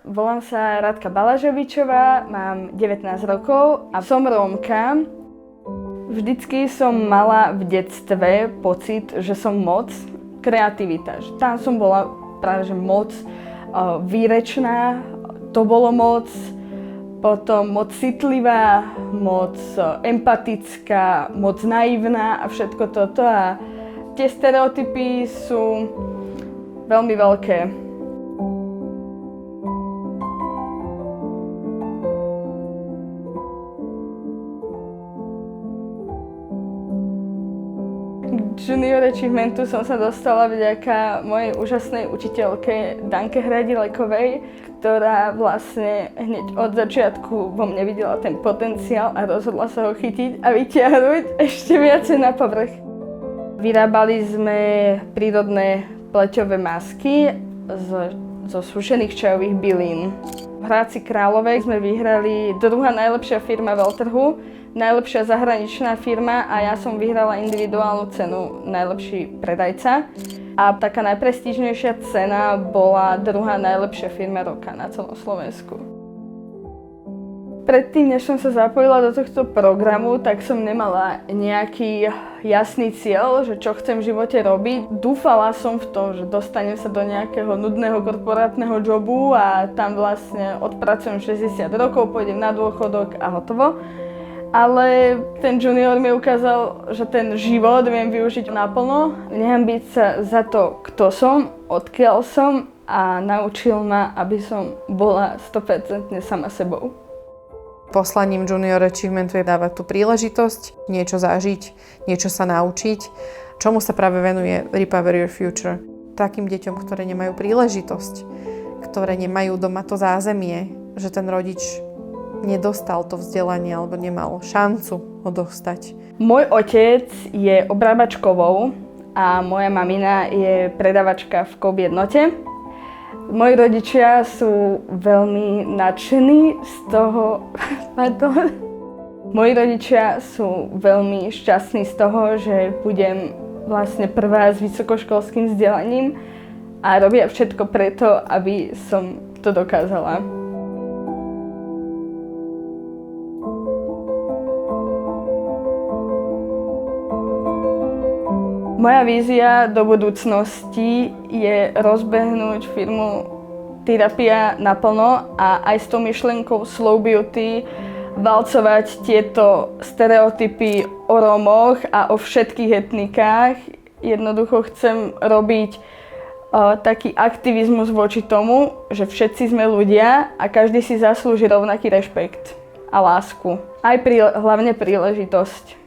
Volám sa Radka Balažovičová, mám 19 rokov a som Rómka. Vždycky som mala v detstve pocit, že som moc kreativita. Tam som bola práve že moc výrečná, to bolo moc, potom moc citlivá, moc empatická, moc naivná a všetko toto. A tie stereotypy sú veľmi veľké. K Junior Achievementu som sa dostala vďaka mojej úžasnej učiteľke Danke Hradilekovej, ktorá vlastne hneď od začiatku vo mne videla ten potenciál a rozhodla sa ho chytiť a vytiahnuť ešte viacej na povrch. Vyrábali sme prírodné pleťové masky zo sušených čajových bylín. V Hradci Králové sme vyhrali druhá najlepšia firma veľtrhu, najlepšia zahraničná firma a ja som vyhrala individuálnu cenu najlepší predajca. A taká najprestížnejšia cena bola druhá najlepšia firma roka na celom Slovensku. Predtým, než som sa zapojila do tohto programu, tak som nemala nejaký jasný cieľ, že čo chcem v živote robiť. Dúfala som v to, že dostanem sa do nejakého nudného korporátneho jobu a tam vlastne odpracujem 60 rokov, pôjdem na dôchodok a hotovo. Ale ten junior mi ukázal, že ten život viem využiť naplno. Nehanbiť sa za to, kto som, odkiaľ som a naučil ma, aby som bola 100% sama sebou. Poslaním Junior Achievementu je dávať tú príležitosť, niečo zažiť, niečo sa naučiť. Čomu sa práve venuje Repower Your Future? Takým deťom, ktoré nemajú príležitosť, ktoré nemajú doma to zázemie, že ten rodič nedostal to vzdelanie alebo nemal šancu ho dostať. Môj otec je obrábačkovou a moja mamina je predavačka v Coop Jednote. Moji rodičia sú veľmi nadšení z toho, Moji rodičia sú veľmi šťastní z toho, že budem vlastne prvá s vysokoškolským vzdelaním a robia všetko preto, aby som to dokázala. Moja vízia do budúcnosti je rozbehnúť firmu Terapia naplno a aj s tou myšlienkou Slow Beauty valcovať tieto stereotypy o Rómoch a o všetkých etnikách. Jednoducho chcem robiť taký aktivizmus voči tomu, že všetci sme ľudia a každý si zaslúži rovnaký rešpekt a lásku. Aj hlavne príležitosť.